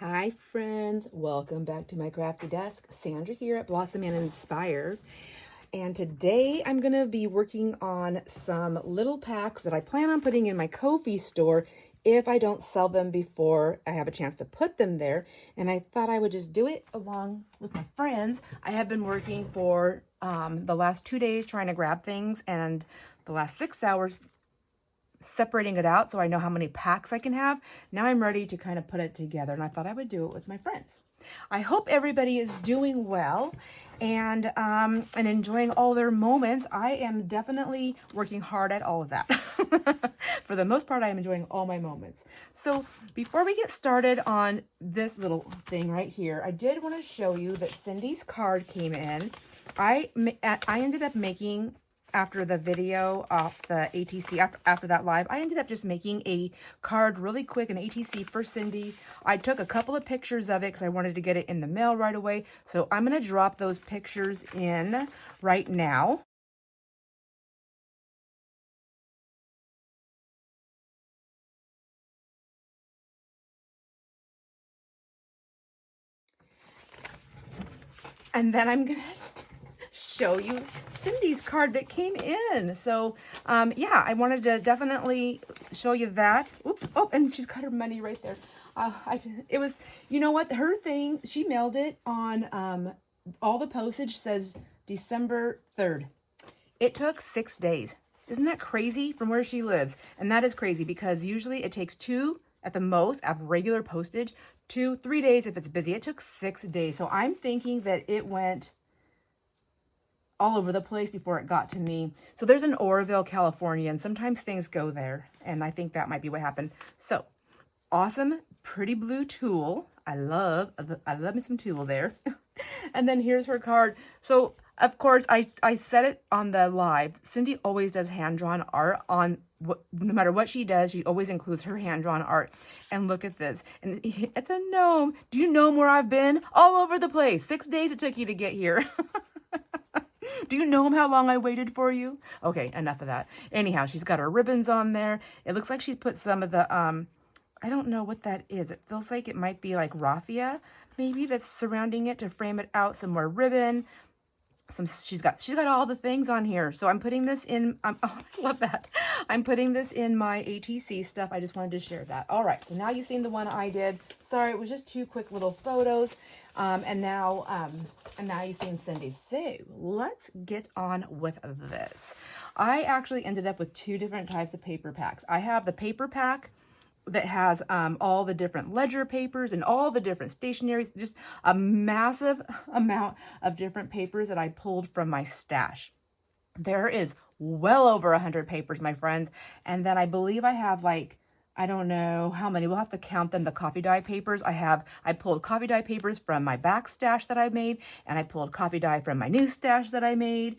Hi friends, welcome back to my crafty desk. Sandra here at Blossom and Inspire. And today I'm going to be working on some little packs that I plan on putting in my Ko-fi store if I don't sell them before I have a chance to put them there. And I thought I would just do it along with my friends. I have been working for the last 2 days trying to grab things, and the last 6 hours separating it out so I know how many packs I can have. Now I'm ready to kind of put it together, and I thought I would do it with my friends. I hope everybody is doing well and enjoying all their moments. I am definitely working hard at all of that. For the most part, I am enjoying all my moments. So before we get started on this little thing right here, I did want to show you that Cindy's card came in. I ended up making, after the video off the ATC, after that live, I ended up just making a card really quick, an ATC for Cindy. I took a couple of pictures of it because I wanted to get it in the mail right away. So I'm going to drop those pictures in right now. And then I'm going to show you Cindy's card that came in. So yeah, I wanted to definitely show you that. Oops. Oh, and she's got her money right there. It was, you know what, her thing, she mailed it on all the postage says December 3rd. It took 6 days. Isn't that crazy, from where she lives? And that is crazy because usually it takes 2 at the most of regular postage, 2-3 days if it's busy. It took 6 days. So I'm thinking that it went all over the place before it got to me. So there's an Oroville, California, and sometimes things go there, and I think that might be what happened. So awesome, pretty blue tulle. I love me some tulle there. And then here's her card. So of course I said it on the live. Cindy always does hand-drawn art on no matter what she does, she always includes her hand-drawn art. And look at this. And it's a gnome. Do you know where I've been? All over the place. 6 days it took you to get here. Do you know how long I waited for you? Okay, enough of that. Anyhow, she's got her ribbons on there. It looks like she put some of the, I don't know what that is. It feels like it might be like raffia, maybe, that's surrounding it to frame it out. Some more ribbon. She's got all the things on here. So I'm putting this in, oh, I love that. I'm putting this in my ATC stuff. I just wanted to share that. All right, so now you've seen the one I did. Sorry, it was just 2 quick little photos. And now you've seen Cindy's. So let's get on with this. I actually ended up with 2 different types of paper packs. I have the paper pack that has all the different ledger papers and all the different stationaries, just a massive amount of different papers that I pulled from my stash. There is well over 100 papers, my friends. And then I believe I have, like, I don't know how many. We'll have to count them. The coffee dye papers. I pulled coffee dye papers from my back stash that I made, and I pulled coffee dye from my new stash that I made.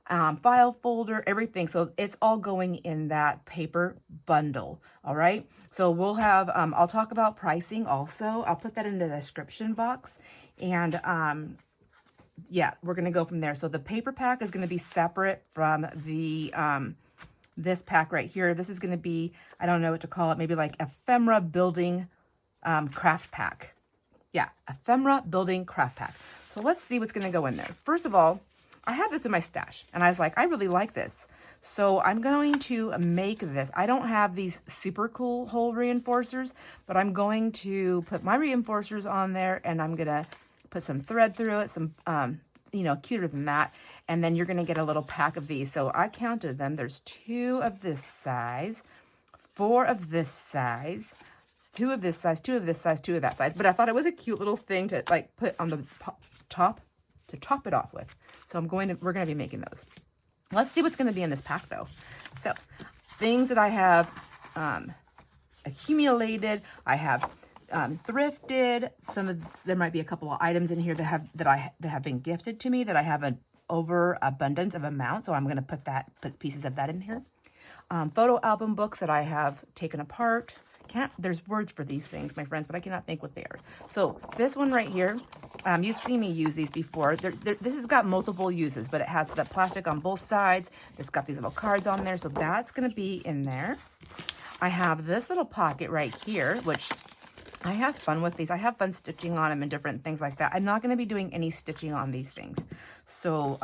File folder, everything. So it's all going in that paper bundle. All right. So we'll have, I'll talk about pricing also. I'll put that in the description box. And yeah, we're going to go from there. So the paper pack is going to be separate from the, this pack right here. This is going to be, I don't know what to call it, maybe like Ephemera Building Craft Pack. Yeah, Ephemera Building Craft Pack. So let's see what's going to go in there. First of all, I have this in my stash, and I was like, I really like this. So I'm going to make this. I don't have these super cool hole reinforcers, but I'm going to put my reinforcers on there, and I'm going to put some thread through it, some, you know, cuter than that. And then you're going to get a little pack of these. So I counted them. There's 2 of this size, 4 of this size, 2 of this size, 2 of this size, 2 of that size. But I thought it was a cute little thing to, like, put on the top to top it off with. So we're going to be making those. Let's see what's going to be in this pack though. So things that I have accumulated, I have thrifted. There might be a couple of items in here that have been gifted to me that I have an overabundance of amount. So I'm going to put pieces of that in here. Photo album books that I have taken apart. There's words for these things, my friends, but I cannot think what they are. So this one right here, you've seen me use these before. This has got multiple uses, but it has the plastic on both sides. It's got these little cards on there, so that's going to be in there. I have this little pocket right here, which I have fun with these. I have fun stitching on them and different things like that. I'm not going to be doing any stitching on these things. So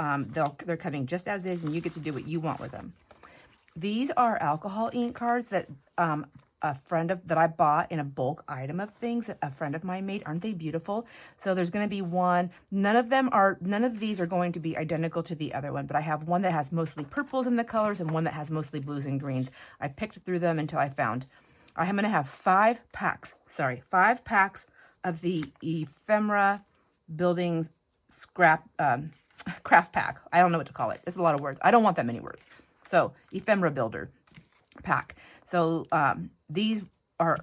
they're coming just as is, and you get to do what you want with them. These are alcohol ink cards that that I bought in a bulk item of things that a friend of mine made. Aren't they beautiful? So there's going to be one. None of these are going to be identical to the other one, but I have one that has mostly purples in the colors and one that has mostly blues and greens. I picked through them until I found. I'm going to have 5 packs of the Ephemera Building craft pack. I don't know what to call it. It's a lot of words. I don't want that many words. So Ephemera Builder pack. So these are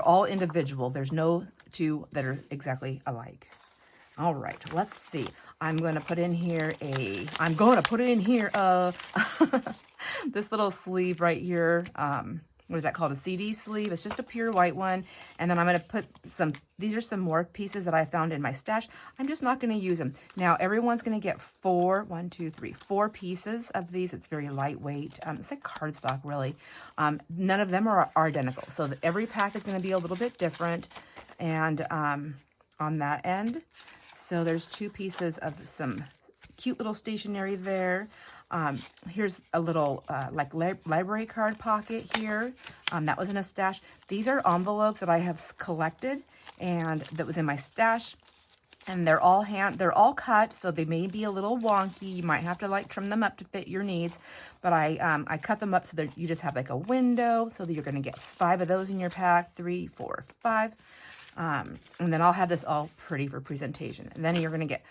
all individual. There's no two that are exactly alike. All right, let's see. I'm going to put in here this little sleeve right here. What is that called? A CD sleeve. It's just a pure white one. And then I'm going to put these are some more pieces that I found in my stash. I'm just not going to use them. Now, everyone's going to get 4 pieces of these. It's very lightweight. It's like cardstock, really. None of them are identical. So every pack is going to be a little bit different. And on that end, so there's 2 pieces of some cute little stationery there. Here's a little like library card pocket here. That was in a stash. These are envelopes that I have collected and that was in my stash. And they're all cut, so they may be a little wonky. You might have to like trim them up to fit your needs. But I cut them up so that you just have like a window, so that you're going to get 5 of those in your pack, 3, 4, 5. And then I'll have this all pretty for presentation. And then you're going to get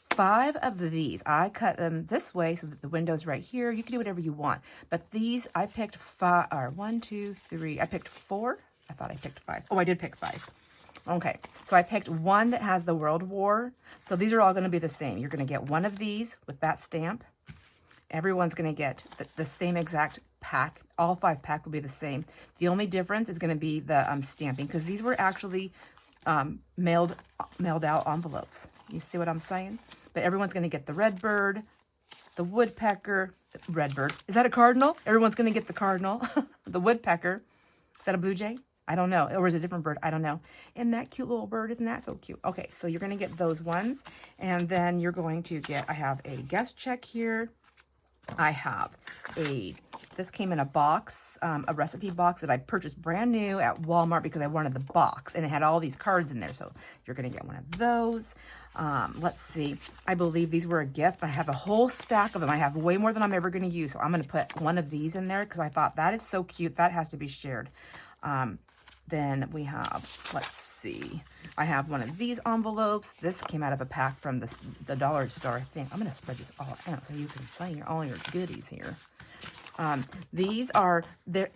5 of these. I cut them this way so that the window's right here. You can do whatever you want. But these, I picked 5, or 1, 2, 3. I picked 4. I thought I picked 5. Oh, I did pick 5. Okay, so I picked one that has the World War. So these are all going to be the same. You're going to get one of these with that stamp. Everyone's going to get the same exact pack. All 5 packs will be the same. The only difference is going to be the stamping, because these were actually mailed out envelopes. You see what I'm saying? But everyone's going to get the redbird, the woodpecker, redbird. Is that a cardinal? Everyone's going to get the cardinal, the woodpecker. Is that a blue jay? I don't know. Or is it a different bird? I don't know. And that cute little bird, isn't that so cute? Okay, so you're going to get those ones. And then you're going to get, I have a guest check here. I have this came in a box, a recipe box that I purchased brand new at Walmart because I wanted the box. And it had all these cards in there. So you're going to get one of those. Let's see. I believe these were a gift. I have a whole stack of them. I have way more than I'm ever going to use. So I'm going to put one of these in there because I thought that is so cute. That has to be shared. Then we have, let's see. I have one of these envelopes. This came out of a pack from the dollar store, I think. I'm going to spread this all out so you can see all your goodies here. These are,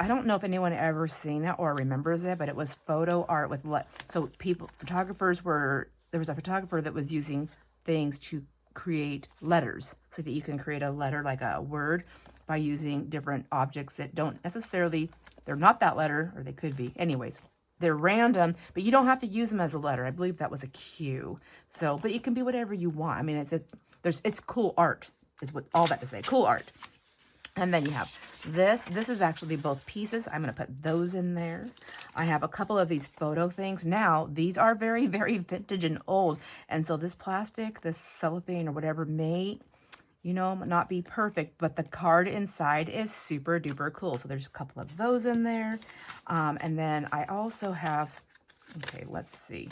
I don't know if anyone ever seen it or remembers it, but it was photo art with, so there was a photographer that was using things to create letters so that you can create a letter like a word by using different objects that don't necessarily, they're not that letter, or they could be. Anyways, they're random, but you don't have to use them as a letter. I believe that was a Q. So, but it can be whatever you want. I mean, it's cool art, is what all that to say. Cool art. And then you have this. This is actually both pieces. I'm going to put those in there. I have a couple of these photo things. Now, these are very, very vintage and old. And so this plastic, this cellophane or whatever may, not be perfect, but the card inside is super duper cool. So there's a couple of those in there. And then I also have, okay, let's see.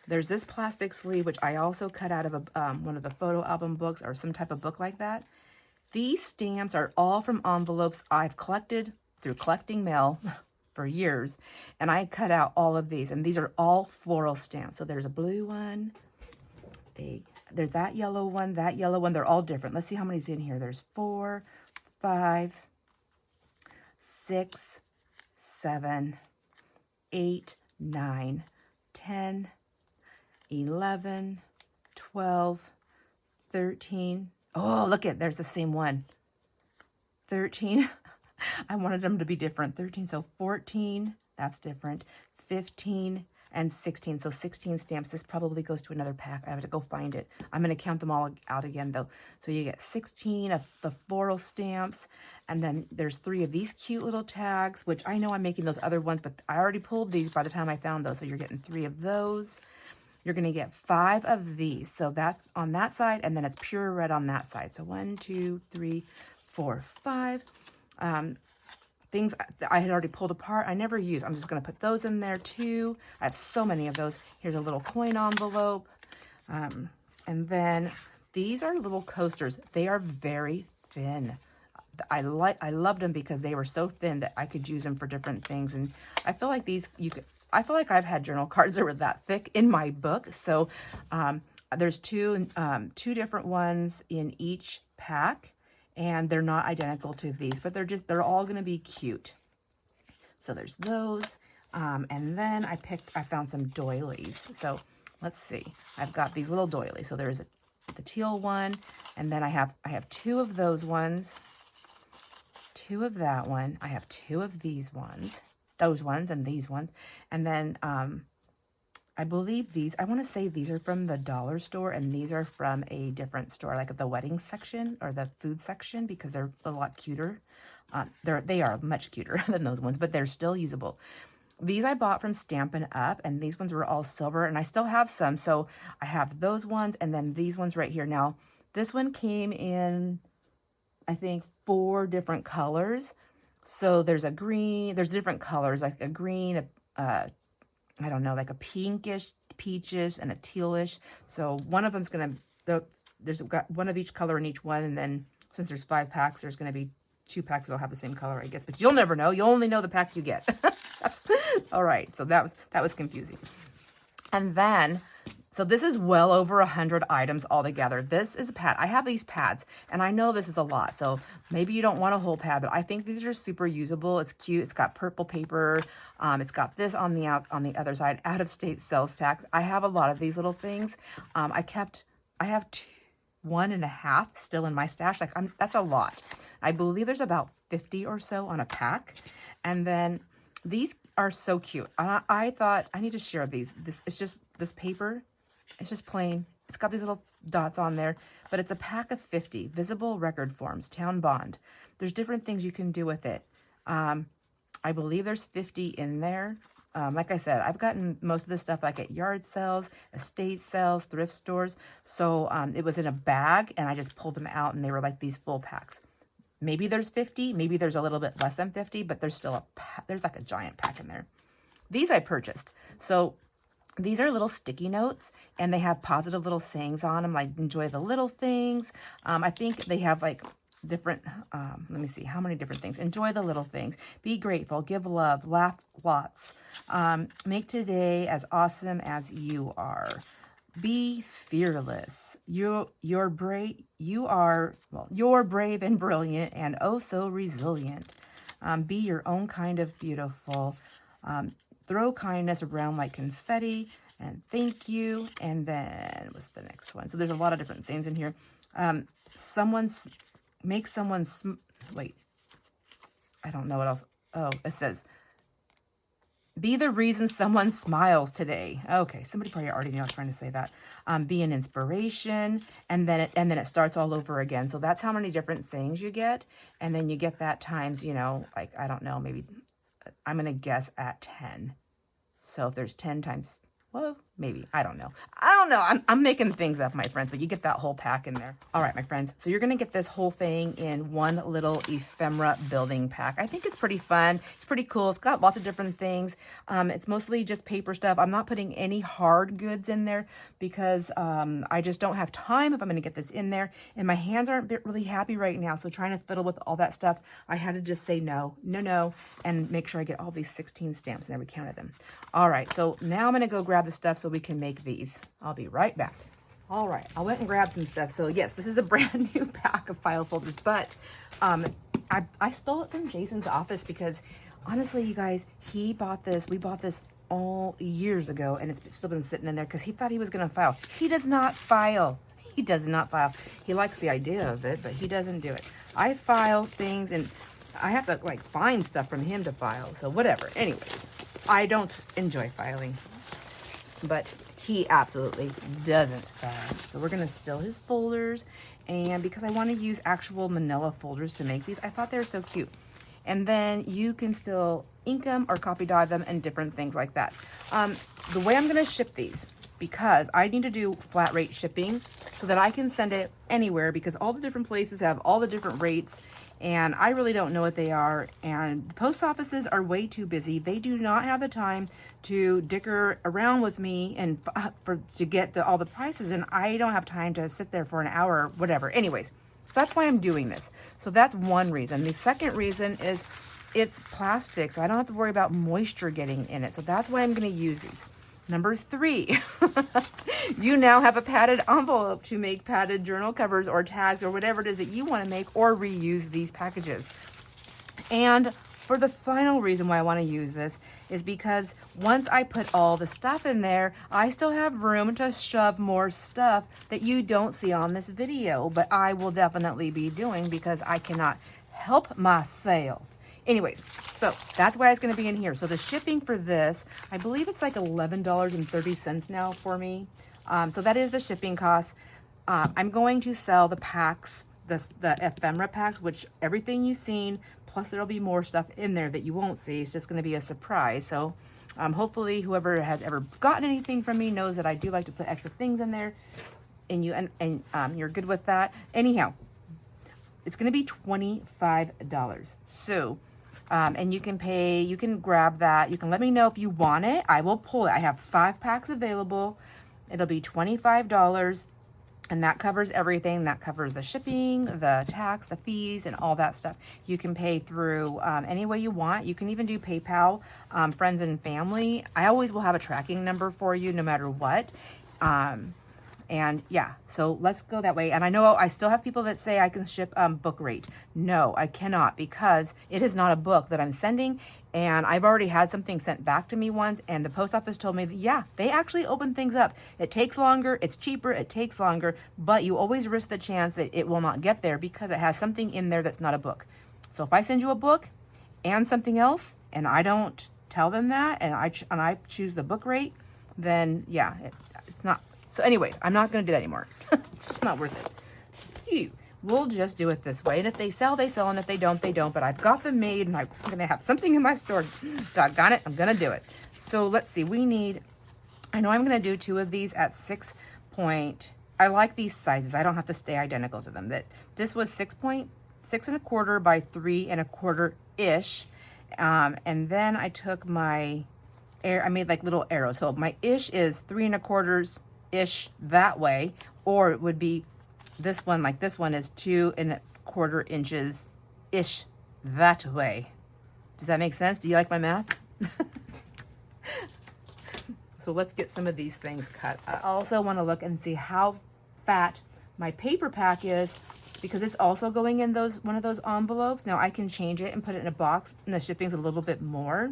There's this plastic sleeve, which I also cut out of one of the photo album books or some type of book like that. These stamps are all from envelopes I've collected through collecting mail for years. And I cut out all of these. And these are all floral stamps. So there's a blue one. There's that yellow one, that yellow one. They're all different. Let's see how many's in here. There's 4, 5, 6, 7, 8, 9, 10, 11, 12, 13. Oh, look there's the same one. 13. I wanted them to be different. 13, so 14. That's different. 15. and 16. So 16 stamps. This probably goes to another pack. I have to go find it. I'm going to count them all out again, though. So you get 16 of the floral stamps, and then there's 3 of these cute little tags, which I know I'm making those other ones, but I already pulled these by the time I found those. So you're getting 3 of those. You're going to get 5 of these. So that's on that side, and then it's pure red on that side. So 1, 2, 3, 4, 5. Things that I had already pulled apart, I never use. I'm just going to put those in there too. I have so many of those. Here's a little coin envelope. And then these are little coasters. They are very thin. I loved them because they were so thin that I could use them for different things. And I feel like I feel like I've had journal cards that were that thick in my book. So there's two different ones in each pack. And they're not identical to these, but they're all going to be cute. So there's those. And then I found some doilies. So let's see. I've got these little doilies. So there's the teal one. And then I have 2 of those ones. 2 of that one. I have 2 of these ones. Those ones and these ones. And then I believe I want to say these are from the dollar store, and these are from a different store, like the wedding section or the food section, because they're a lot cuter. They are much cuter than those ones, but they're still usable. These I bought from Stampin' Up, and these ones were all silver, and I still have some. So I have those ones, and then these ones right here. Now, this one came in, I think, 4 different colors. So there's a green, there's different colors, like a green, I don't know, like a pinkish, peachish, and a tealish. So one of them's going to, there's got one of each color in each one. And then since there's 5 packs, there's going to be 2 packs that'll have the same color, I guess. But you'll never know. You'll only know the pack you get. All right. So that was confusing. And then, so this is well over 100 items altogether. This is a pad. I have these pads, and I know this is a lot. So maybe you don't want a whole pad, but I think these are super usable. It's cute. It's got purple paper. It's got this on the other side, out-of-state sales tax. I have a lot of these little things. I have 1.5 still in my stash. That's a lot. I believe there's about 50 or so on a pack. And then these are so cute. I thought I need to share these. It's just this paper. It's just plain. It's got these little dots on there, but it's a pack of 50 visible record forms, town bond. There's different things you can do with it. I believe there's 50 in there. Like I said, I've gotten most of this stuff like at yard sales, estate sales, thrift stores. So it was in a bag, and I just pulled them out, and they were like these full packs. Maybe there's 50, maybe there's a little bit less than 50, but there's still there's like a giant pack in there. These I purchased. So these are little sticky notes, and they have positive little sayings on them, like enjoy the little things. I think they have like different, let me see, how many different things. Enjoy the little things. Be grateful. Give love. Laugh lots. Make today as awesome as you are. Be fearless. You're brave. You're brave and brilliant and oh so resilient. Be your own kind of beautiful. Throw kindness around like confetti, and thank you. And then what's the next one? So there's a lot of different things in here. Wait, I don't know what else. Oh, it says, be the reason someone smiles today. Okay, somebody probably already knew I was trying to say that. Be an inspiration, and then it starts all over again. So that's how many different sayings you get, and then you get that times, like, I don't know, maybe I'm gonna guess at 10. So if there's 10 times, well, maybe, I don't know. I'm making things up, my friends, but you get that whole pack in there. All right, my friends. So you're going to get this whole thing in one little ephemera building pack. I think it's pretty fun. It's pretty cool. It's got lots of different things. It's mostly just paper stuff. I'm not putting any hard goods in there because I just don't have time if I'm going to get this in there. And my hands aren't really happy right now. So trying to fiddle with all that stuff, I had to just say no, and make sure I get all these 16 stamps, and there we counted them. All right, so now I'm going to go grab the stuff so we can make these. I'll be right back. All right, I went and grabbed some stuff. So yes, this is a brand new pack of file folders, but I stole it from Jason's office because honestly, you guys, we bought this all years ago, and it's still been sitting in there because he thought he was going to file. He does not file. He does not file. He likes the idea of it, but he doesn't do it. I file things, and I have to like find stuff from him to file. So whatever. Anyways, I don't enjoy filing. but he absolutely doesn't. So we're gonna still his folders, and because I want to use actual manila folders to make these, I thought they were so cute. And then you can still ink them or copy dye them and different things like that. The way I'm gonna ship these, because I need to do flat rate shipping so that I can send it anywhere, because all the different places have all the different rates and I really don't know what they are. And the post offices are way too busy. They do not have the time to dicker around with me and to get all the prices, and I don't have time to sit there for an hour or whatever. Anyways, that's why I'm doing this. So that's one reason. The second reason is it's plastic, so I don't have to worry about moisture getting in it. So that's why I'm going to use these. Number 3, you now have a padded envelope to make padded journal covers or tags or whatever it is that you want to make, or reuse these packages. And for the final reason why I want to use this is because once I put all the stuff in there, I still have room to shove more stuff that you don't see on this video, but I will definitely be doing because I cannot help myself. Anyways, so that's why it's going to be in here. So the shipping for this, I believe it's like $11.30 now for me. So that is the shipping cost. I'm going to sell the packs, the ephemera packs, which everything you've seen, plus there'll be more stuff in there that you won't see. It's just going to be a surprise. So hopefully whoever has ever gotten anything from me knows that I do like to put extra things in there, and you're good with that. Anyhow, it's going to be $25. So and you can grab that. You can let me know if you want it. I will pull it. I have 5 packs available. It'll be $25, and that covers everything. That covers the shipping, the tax, the fees, and all that stuff. You can pay through any way you want. You can even do PayPal, friends and family. I always will have a tracking number for you no matter what. And yeah, so let's go that way. And I know I still have people that say I can ship book rate. No, I cannot, because it is not a book that I'm sending. And I've already had something sent back to me once, and the post office told me that, yeah, they actually open things up. It takes longer, it's cheaper, it takes longer, but you always risk the chance that it will not get there because it has something in there that's not a book. So if I send you a book and something else, and I don't tell them that, and I choose the book rate, then yeah, it's not. So anyways, I'm not going to do that anymore. It's just not worth it. We'll just do it this way. And if they sell, they sell. And if they don't, they don't. But I've got them made, and I'm going to have something in my store. Doggone it, I'm going to do it. So let's see. I know I'm going to do 2 of these at 6 point. I like these sizes. I don't have to stay identical to them. This was 6.6 1/4 by 3 1/4-ish. And then I took I made like little arrows. So my ish is 3 1/4-ish that way, or it would be this one, like this one is 2 1/4 inches ish that way. Does that make sense? Do you like my math? So let's get some of these things cut. I also want to look and see how fat my paper pack is, because it's also going in one of those envelopes. Now I can change it and put it in a box, and the shipping's a little bit more.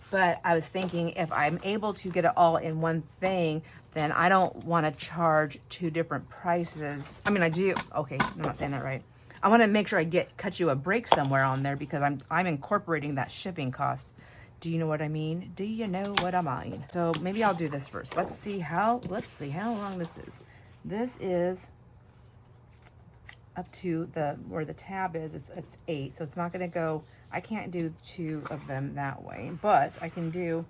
But I was thinking, if I'm able to get it all in one thing, then I don't want to charge 2 different prices. I mean, I do. Okay, I'm not saying that right. I want to make sure I cut you a break somewhere on there, because I'm incorporating that shipping cost. Do you know what I mean? Do you know what I mean? So maybe I'll do this first. Let's see how long this is. This is up to where the tab is. It's 8, so it's not going to go. I can't do 2 of them that way, but I can do.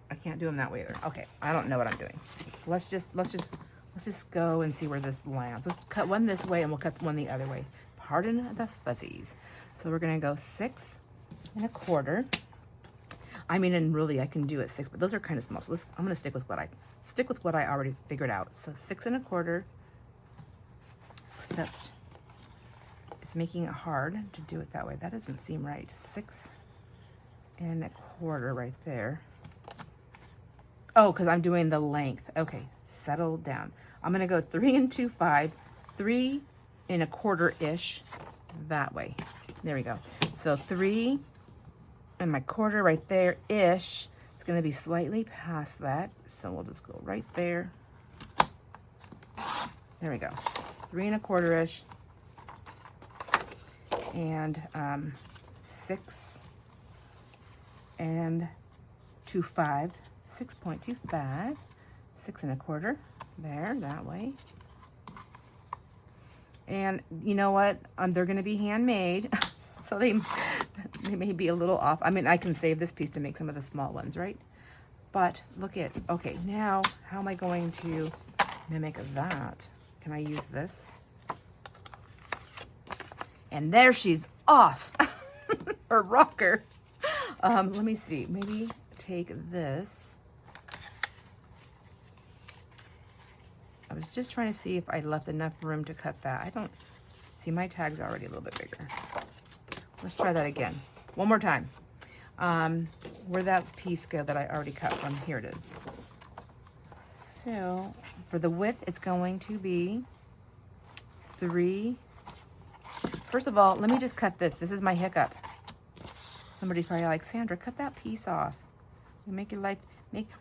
I can't do them that way either. Okay, I don't know what I'm doing. Let's just go and see where this lands. Let's cut one this way, and we'll cut one the other way. Pardon the fuzzies. So we're gonna go 6 1/4. I mean, and really I can do it 6, but those are kind of small. So I'm gonna stick with what I already figured out. So 6 1/4, except it's making it hard to do it that way. That doesn't seem right. 6 1/4 right there. Oh, because I'm doing the length. Okay, settle down. I'm gonna go 3 2/5, 3 1/4-ish that way. There we go. So 3 1/4 right there ish. It's gonna be slightly past that, so we'll just go right there. There we go. 3 1/4-ish, and 6 and 25, 6.25, 6 1/4. There, that way. And you know what? They're going to be handmade, so they may be a little off. I mean, I can save this piece to make some of the small ones, right? But look at, okay, now how am I going to mimic that? Can I use this? And there she's off. Her rocker. Let me see. Maybe take this. I was just trying to see if I left enough room to cut that. I don't see, my tag's already a little bit bigger. Let's try that again. One more time. Where'd that piece go that I already cut from? Here it is. So for the width, it's going to be 3. First of all, let me just cut this. This is my hiccup. Somebody's probably like, Sandra, cut that piece off. You make your life,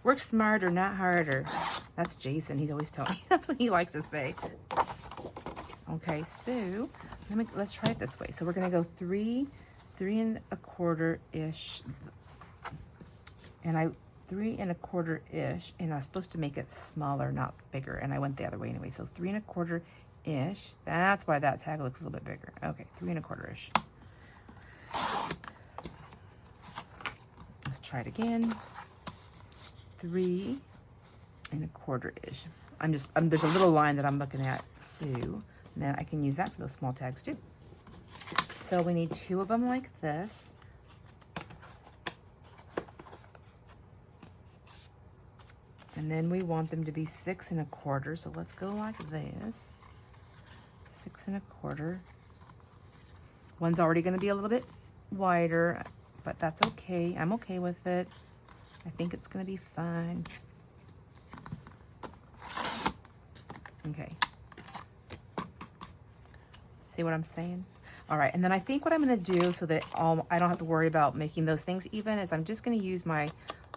work smarter, not harder. That's Jason. He's always telling me. That's what he likes to say. Okay, so let's try it this way. So we're going to go 3 1/4-ish. And 3 1/4-ish. And I was supposed to make it smaller, not bigger. And I went the other way anyway. So 3 1/4-ish. That's why that tag looks a little bit bigger. Okay, 3 1/4-ish. Let's try it again. 3 1/4-ish. There's a little line that I'm looking at too. And then I can use that for those small tags too. So we need 2 of them like this. And then we want them to be 6 1/4. So let's go like this. 6 1/4. One's already going to be a little bit wider, but that's okay. I'm okay with it. I think it's going to be fine. Okay. See what I'm saying? All right, and then I think what I'm going to do so that I don't have to worry about making those things even is I'm just going to use my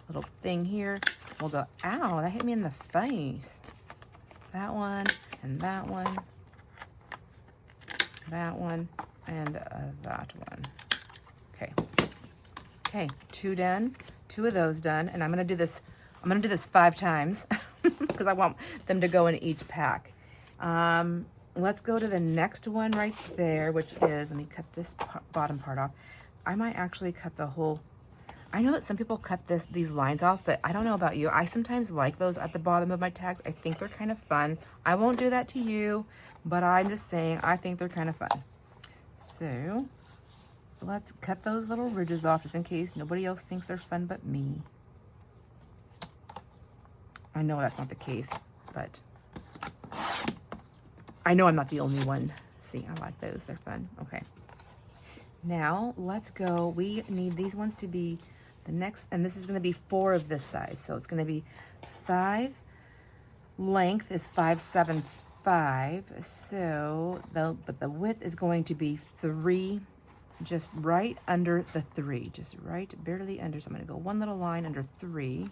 little thing here. We'll go, ow, that hit me in the face. That one, and that one, that one, and that one. Okay. Okay, 2 done, 2 of those done, and I'm going to do this 5 times because I want them to go in each pack. Let's go to the next one right there, which is, let me cut this bottom part off. I might actually cut the whole, I know that some people cut these lines off, but I don't know about you. I sometimes like those at the bottom of my tags. I think they're kind of fun. I won't do that to you, but I'm just saying I think they're kind of fun. So let's cut those little ridges off just in case nobody else thinks they're fun but me. I know that's not the case, but I know I'm not the only one. See, I like those. They're fun. Okay. Now, let's go. We need these ones to be the next, and this is going to be 4 of this size. So it's going to be 5. Length is 575. So, but the width is going to be 3, just right under the 3. Just right, barely under. So I'm going to go 1 little line under 3.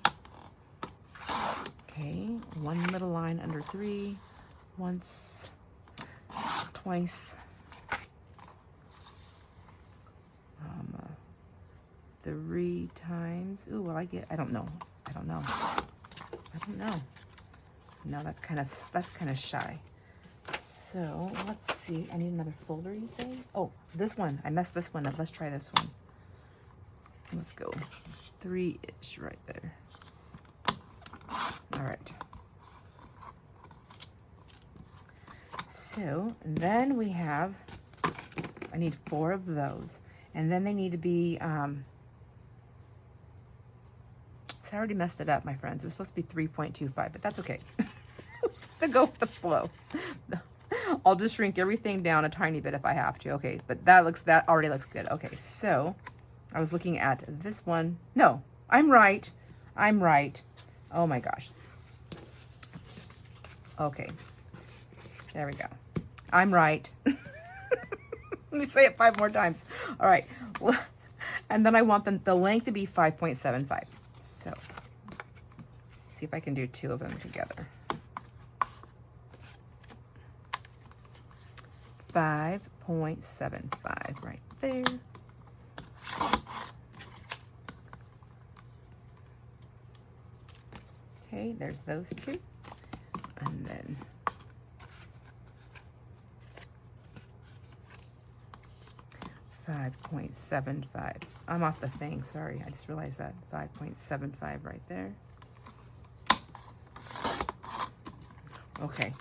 Okay, 1 little line under 3. Once, twice, 3 times. Ooh, well, I don't know. No, that's kind of shy. So let's see. I need another folder, you say? Oh, this one. I messed this one up. Let's try this one. Let's go 3-ish right there. All right. So then we have, I need 4 of those. And then they need to be, I already messed it up, my friends. It was supposed to be 3.25, but that's okay. Just to go with the flow. I'll just shrink everything down a tiny bit if I have to. Okay, but that already looks good. Okay, so I was looking at this one. No, I'm right. Oh my gosh. Okay, there we go. I'm right. Let me say it 5 more times. All right. And then I want the length to be 5.75. So, see if I can do 2 of them together. 5.75 right there. Okay, there's those two. And then $5.75. I'm off the thing, sorry. I just realized that. $5.75 right there. Okay.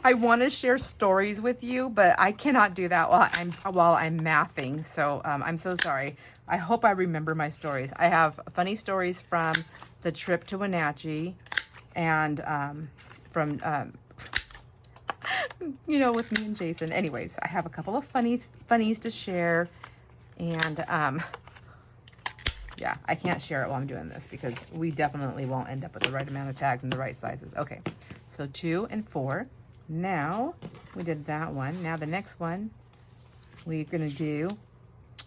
I want to share stories with you, but I cannot do that while I'm mathing. So I'm so sorry. I hope I remember my stories. I have funny stories from the trip to Wenatchee, and from you know, with me and Jason. Anyways, I have a couple of funnies to share, and yeah, I can't share it while I'm doing this because we definitely won't end up with the right amount of tags and the right sizes. Okay, so 2 and 4. Now, we did that one. Now the next one we're gonna do,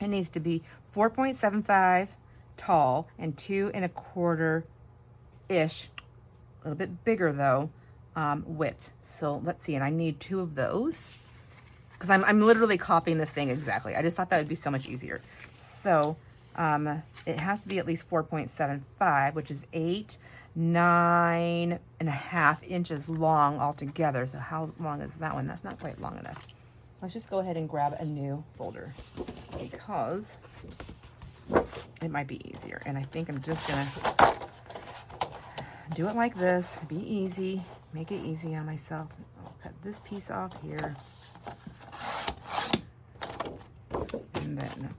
it needs to be 4.75 tall and 2 1/4-ish, a little bit bigger though, width. So let's see, and I need 2 of those because I'm literally copying this thing exactly. I just thought that would be so much easier. So it has to be at least 4.75, which is 9.5 inches long altogether. So how long is that one? That's not quite long enough. Let's just go ahead and grab a new folder because it might be easier. And I think I'm just gonna do it like this. Be easy, make it easy on myself. I'll cut this piece off here. And then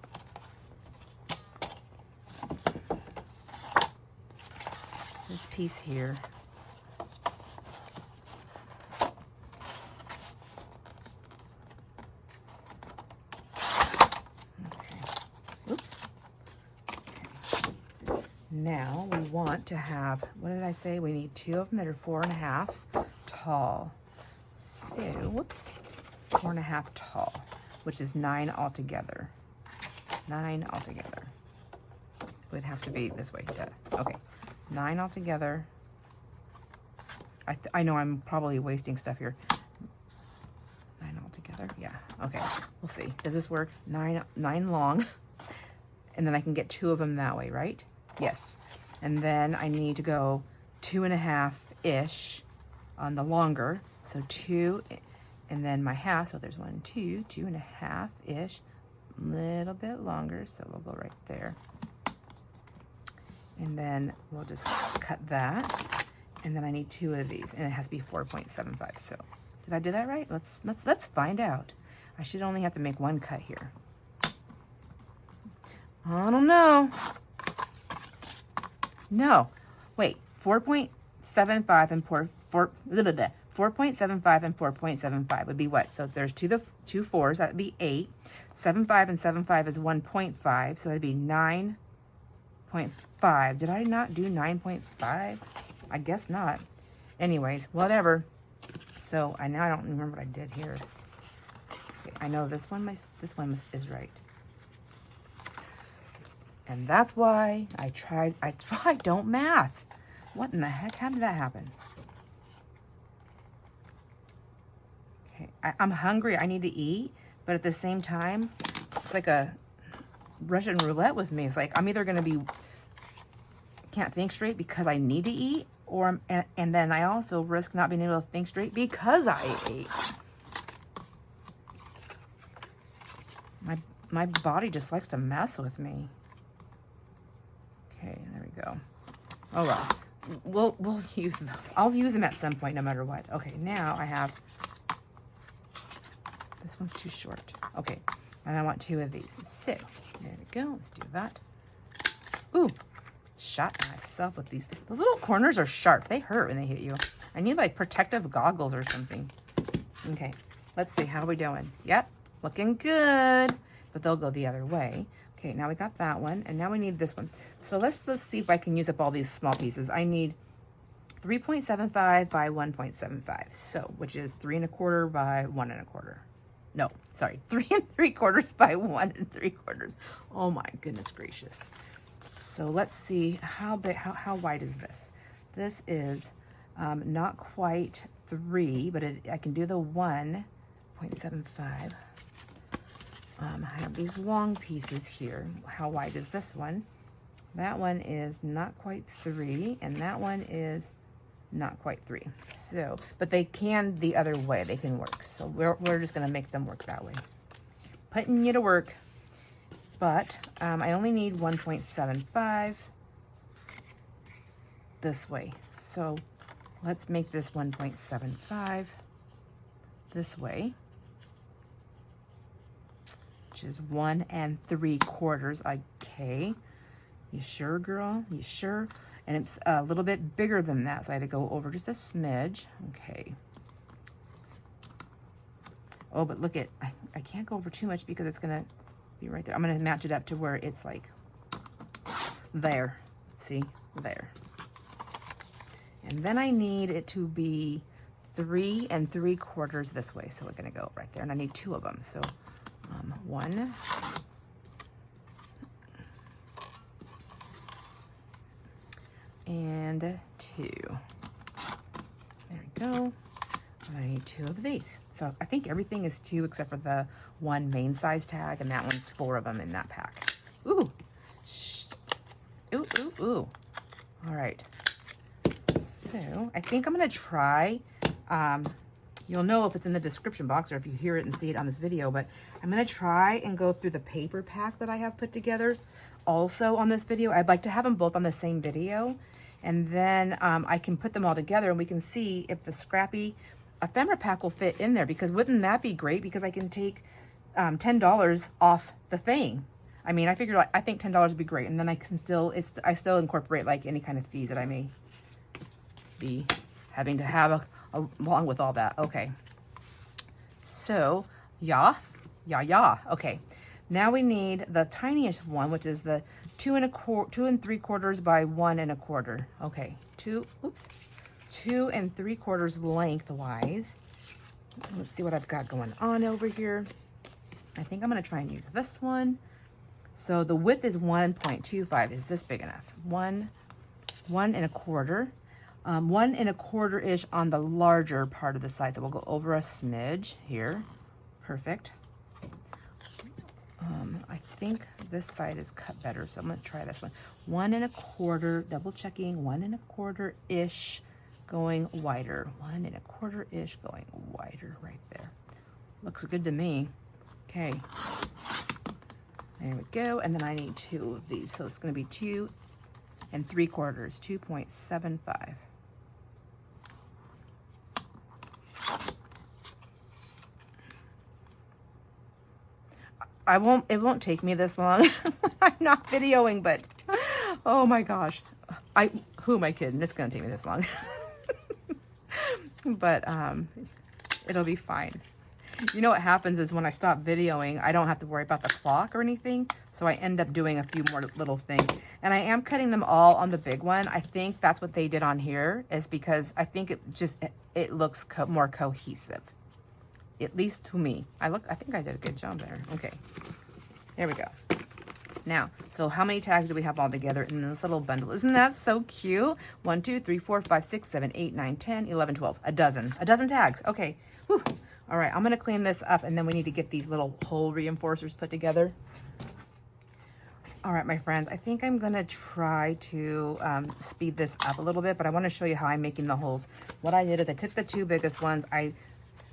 this piece here. Okay. Oops. Okay. Now we want to have, what did I say? We need 2 of them that are 4.5 tall. So, whoops, 4.5 tall, which is 9 altogether. 9 altogether. Would have to be this way. Duh. Okay. 9 altogether. I know I'm probably wasting stuff here. 9 altogether. Yeah. Okay. We'll see. Does this work? 9 long. And then I can get 2 of them that way, right? Yes. And then I need to go 2.5-ish on the longer. So 2, and then my half. So there's 1, 2, 2.5-ish. A little bit longer. So we'll go right there. And then we'll just cut that. And then I need 2 of these, and it has to be 4.75. So did I do that right? Let's find out. I should only have to make 1 cut here. I don't know. No, wait, 4.75 and 4.75 and 4.75 would be what? So there's two 4s, that would be 8. 7.5 and 7.5 is 1.5, so that'd be 9.5. Did I not do 9.5? I guess not. Anyways, whatever. So now I don't remember what I did here. Okay, I know this one is right. And that's why I don't math. What in the heck? How did that happen? Okay, I'm hungry. I need to eat. But at the same time, it's like a Russian roulette with me. It's like I'm either going to can't think straight because I need to eat, or and then I also risk not being able to think straight because I ate. My body just likes to mess with me. Okay, there we go. Oh well, we'll use those. I'll use them at some point, no matter what. Okay, now I have. This one's too short. Okay, and I want 2 of these. So there we go. Let's do that. Ooh, shot myself with these. Those little corners are sharp. They hurt when they hit you. I need like protective goggles or something. Okay, let's see. How are we doing? Yep, looking good. But they'll go the other way. Okay, now we got that one, and now we need this one. So let's see if I can use up all these small pieces. I need 3.75 by 1.75, so which is 3 1/4 by 1 1/4. No, sorry, 3 3/4 by 1 3/4. Oh my goodness gracious! So let's see how big, how wide is this? This is not quite 3, but I can do the 1.75. I have these long pieces here. How wide is this one? That one is not quite 3, and that one is not quite 3. So, but they can the other way. They can work. So we're just going to make them work that way. Putting you to work. But I only need 1.75 this way. So let's make this 1.75 this way, which is 1 3/4. Okay. You sure, girl? You sure? And it's a little bit bigger than that, so I had to go over just a smidge. Okay. Oh, but look at, I can't go over too much because it's going to be right there. I'm going to match it up to where it's like there. See? There. And then I need it to be 3 3/4 this way. So we're going to go right there. And I need 2 of them. So 1. And 2. There we go. I need 2 of these. So I think everything is 2 except for the one main size tag, and that one's 4 of them in that pack. Ooh. Ooh, ooh, ooh. All right. So I think I'm going to try, you'll know if it's in the description box or if you hear it and see it on this video, but I'm going to try and go through the paper pack that I have put together also on this video. I'd like to have them both on the same video, and then I can put them all together and we can see if the scrappy ephemera pack will fit in there, because wouldn't that be great? Because I can take $10 off the thing. I mean, I figured, I think $10 would be great, and then I can still, I still incorporate like any kind of fees that I may be having to have along with all that. Okay. So, yeah. Okay. Now we need the tiniest one, which is the 2 3/4 by 1 1/4. Okay. 2 3/4 lengthwise. Let's see what I've got going on over here. I think I'm going to try and use this one. So the width is 1.25. Is this big enough? 1 1/4. 1 1/4-ish on the larger part of the side. So we'll go over a smidge here. Perfect. I think this side is cut better, so I'm going to try this one. 1 1/4, double checking, 1 1/4-ish going wider. 1 1/4-ish going wider right there. Looks good to me. Okay. There we go. And then I need 2 of these. So it's going to be 2 3/4, 2.75. It won't take me this long. I'm not videoing, but oh my gosh. Who am I kidding? It's going to take me this long. But it'll be fine. You know what happens is when I stop videoing, I don't have to worry about the clock or anything. So I end up doing a few more little things. And I am cutting them all on the big one. I think that's what they did on here, is because I think it looks more cohesive. At least to me. I think I did a good job there. Okay. There we go. Now, so how many tags do we have all together in this little bundle? Isn't that so cute? 1, 2, 3, 4, 5, 6, 7, 8, 9, 10, 11, 12. A dozen tags. Okay. Whew. All right. I'm going to clean this up, and then we need to get these little hole reinforcers put together. All right, my friends, I think I'm going to try to speed this up a little bit, but I want to show you how I'm making the holes. What I did is I took the 2 biggest ones, I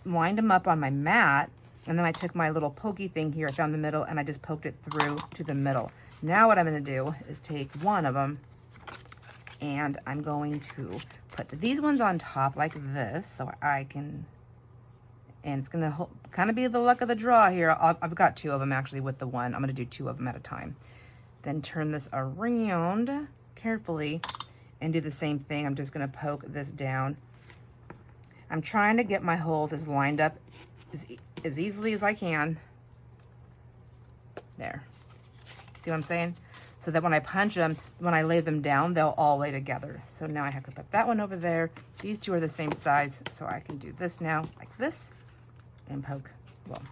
lined them up on my mat, and then I took my little pokey thing here, I found the middle, and I just poked it through to the middle. Now what I'm going to do is take one of them, and I'm going to put these ones on top like this, so I can, and it's going to kind of be the luck of the draw here. I've got 2 of them actually with the one. I'm going to do 2 of them at a time. Then turn this around carefully and do the same thing. I'm just going to poke this down. I'm trying to get my holes as lined up as easily as I can. There. See what I'm saying? So that when I punch them, when I lay them down, they'll all lay together. So now I have to put that one over there. These 2 are the same size, so I can do this now, like this, and poke. Well,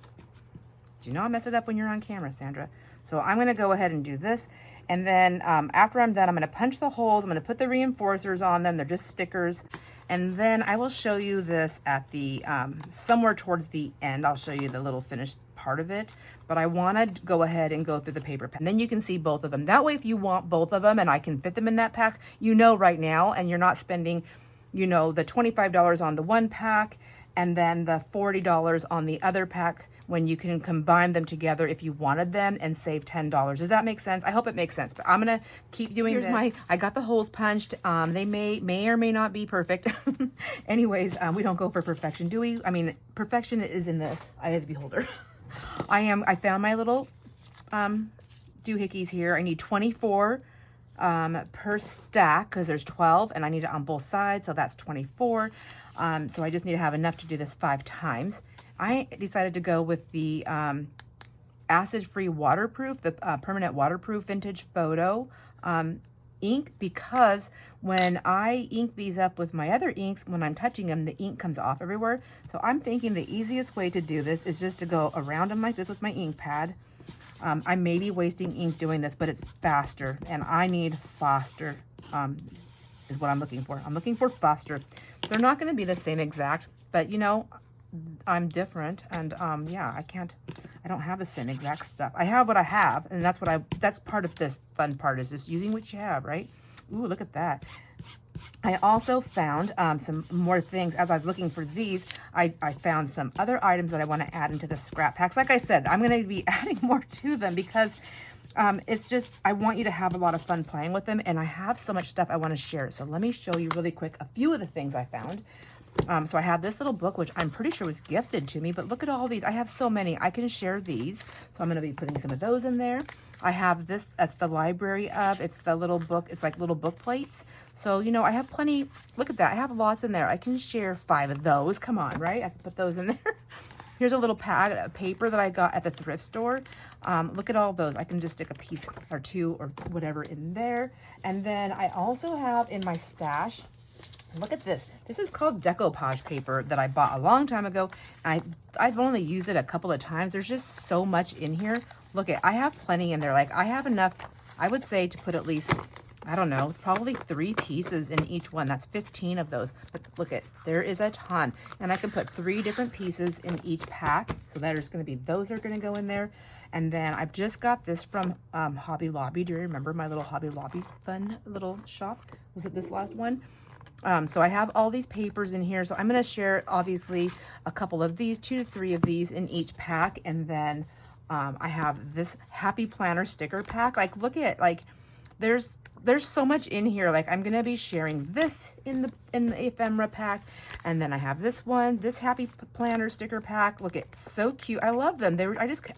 do you know I mess it up when you're on camera, Sandra? So I'm going to go ahead and do this. And then after I'm done, I'm going to punch the holes. I'm going to put the reinforcers on them. They're just stickers. And then I will show you this at the, somewhere towards the end. I'll show you the little finished part of it, but I want to go ahead and go through the paper pack. And then you can see both of them. That way, if you want both of them and I can fit them in that pack, you know right now, and you're not spending, you know, the $25 on the one pack and then the $40 on the other pack, when you can combine them together if you wanted them and save $10. Does that make sense? I hope it makes sense, but I'm gonna keep doing this. I got the holes punched. They may or may not be perfect. Anyways, we don't go for perfection, do we? I mean, perfection is in the eye of the beholder. I found my little doohickeys here. I need 24 per stack because there's 12 and I need it on both sides, so that's 24. So I just need to have enough to do this 5 times. I decided to go with the acid-free waterproof, the permanent waterproof vintage photo ink, because when I ink these up with my other inks, when I'm touching them, the ink comes off everywhere. So I'm thinking the easiest way to do this is just to go around them like this with my ink pad. I may be wasting ink doing this, but it's faster, and I need faster is what I'm looking for. I'm looking for faster. They're not going to be the same exact, but you know, I'm different, and yeah, I don't have the same exact stuff. I have what I have, and that's part of this fun part, is just using what you have, right? Ooh, look at that. I also found some more things. As I was looking for these, I found some other items that I want to add into the scrap packs. Like I said, I'm going to be adding more to them because it's just, I want you to have a lot of fun playing with them, and I have so much stuff I want to share. So let me show you really quick a few of the things I found. So I have this little book, which I'm pretty sure was gifted to me, but look at all these. I have so many. I can share these. So I'm going to be putting some of those in there. I have this, that's the library of, it's the little book, it's like little book plates. So, you know, I have plenty, look at that. I have lots in there. I can share 5 of those. Come on, right? I can put those in there. Here's a little pad of paper that I got at the thrift store. Look at all those. I can just stick a piece or 2 or whatever in there. And then I also have in my stash, look at this. This is called decoupage paper that I bought a long time ago. I've only used it a couple of times. There's just so much in here. Look at, I have plenty in there. Like, I have enough, I would say, to put at least, I don't know, probably 3 pieces in each one. That's 15 of those. But look at, there is a ton. And I can put 3 different pieces in each pack. So there's going to be, those are going to go in there. And then I've just got this from Hobby Lobby. Do you remember my little Hobby Lobby fun little shop? Was it this last one? So I have all these papers in here. So I'm going to share, obviously, a couple of these, 2 to 3 of these in each pack. And then I have this Happy Planner sticker pack. Like, look at, like, there's so much in here. Like, I'm going to be sharing this in the ephemera pack. And then I have this one, this Happy Planner sticker pack. Look, it's so cute. I love them.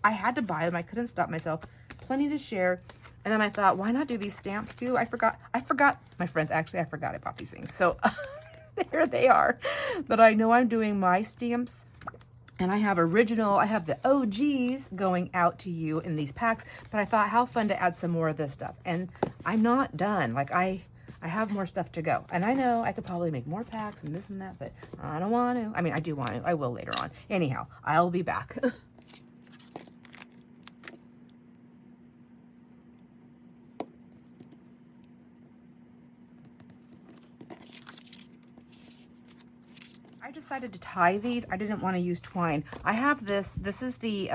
I had to buy them. I couldn't stop myself. Plenty to share. And then I thought, why not do these stamps too? I forgot, my friends, actually, I forgot I bought these things. So there they are. But I know I'm doing my stamps, and I have the OGs going out to you in these packs. But I thought, how fun to add some more of this stuff. And I'm not done. Like, I have more stuff to go. And I know I could probably make more packs and this and that, but I don't want to. I mean, I do want to. I will later on. Anyhow, I'll be back. I decided to tie these. I didn't want to use twine. I have this is the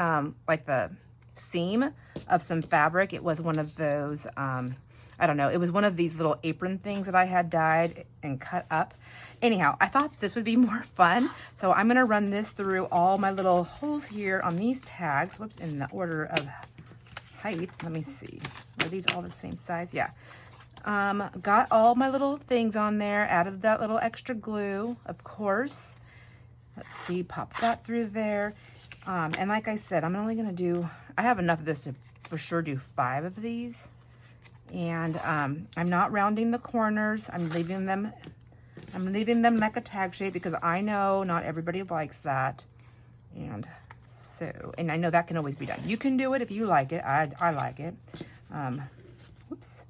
like the seam of some fabric. It was one of those I don't know, it was one of these little apron things that I had dyed and cut up. Anyhow, I thought this would be more fun, so I'm gonna run this through all my little holes here on these tags. Whoops, in the order of height. Let me see, are these all the same size? Yeah. Got all my little things on there, added that little extra glue, of course. Let's see, pop that through there. And like I said, I'm only going to do, I have enough of this to for sure do 5 of these. And I'm not rounding the corners. I'm leaving them like a tag shape because I know not everybody likes that. And so, and I know that can always be done. You can do it if you like it. I like it. Whoops.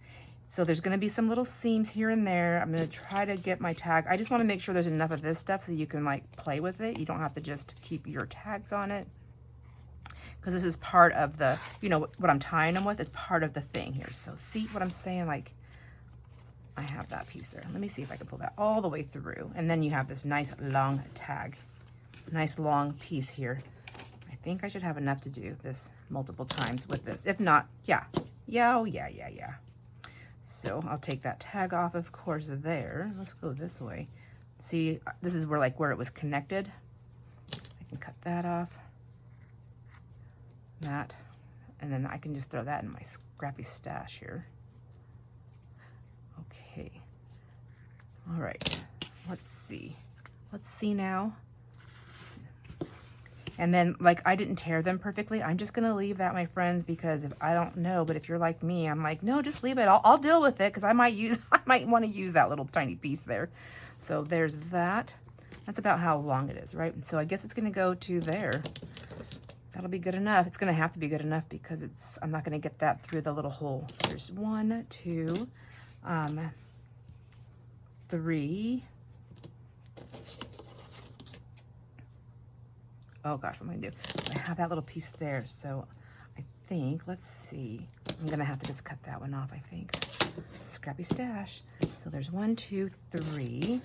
So there's going to be some little seams here and there. I'm going to try to get my tag. I just want to make sure there's enough of this stuff so you can like play with it. You don't have to just keep your tags on it. Because this is part of the, you know, what I'm tying them with is part of the thing here. So see what I'm saying? Like, I have that piece there. Let me see if I can pull that all the way through. And then you have this nice long tag. Nice long piece here. I think I should have enough to do this multiple times with this. If not, yeah. Yeah, oh, yeah. So I'll take that tag off, of course, there. Let's go this way. See, this is where, like, where it was connected. I can cut that off. That. And then I can just throw that in my scrappy stash here. Okay. All right. Let's see. Let's see now. And then, like, I didn't tear them perfectly. I'm just going to leave that, my friends, because if I don't know, but if you're like me, I'm like, no, just leave it. I'll deal with it because I might want to use that little tiny piece there. So there's that. That's about how long it is, right? So I guess it's going to go to there. That'll be good enough. It's going to have to be good enough because I'm not going to get that through the little hole. So there's 1, 2, 3. Oh gosh, what am I gonna do? I have that little piece there, so I think, let's see. I'm gonna have to just cut that one off, I think. Scrappy stash. So there's 1, 2, 3,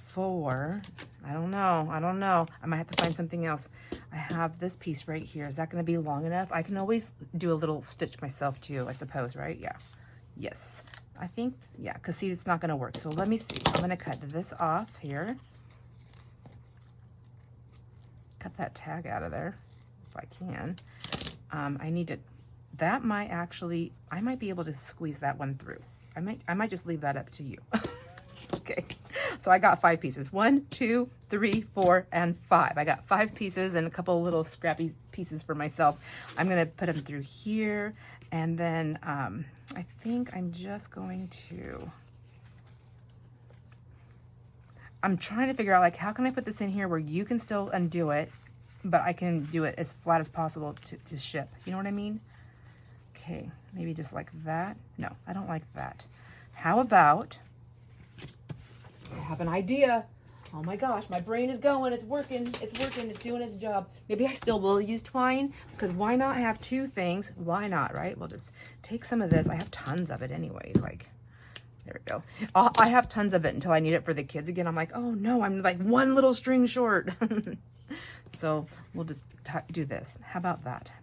4. I don't know. I might have to find something else. I have this piece right here. Is that gonna be long enough? I can always do a little stitch myself too, I suppose, right? Yeah. Yes. I think, yeah, because see, it's not going to work. So let me see. I'm going to cut this off here. Cut that tag out of there if I can. I need to, that might actually, I might be able to squeeze that one through. I might just leave that up to you. Okay. So I got 5 pieces. 1, 2, 3, 4, and 5. I got 5 pieces and a couple of little scrappy pieces for myself. I'm going to put them through here. And then I think I'm just going to, I'm trying to figure out, like, how can I put this in here where you can still undo it, but I can do it as flat as possible to ship. You know what I mean? Okay, maybe just like that. No, I don't like that. How about, I have an idea. Oh my gosh, my brain is going. It's working. It's doing its job. Maybe I still will use twine because why not have 2 things? Why not, right? We'll just take some of this. I have tons of it anyways. Like, there we go. I have tons of it until I need it for the kids again. I'm like, oh no, I'm like 1 little string short. So we'll just do this. How about that?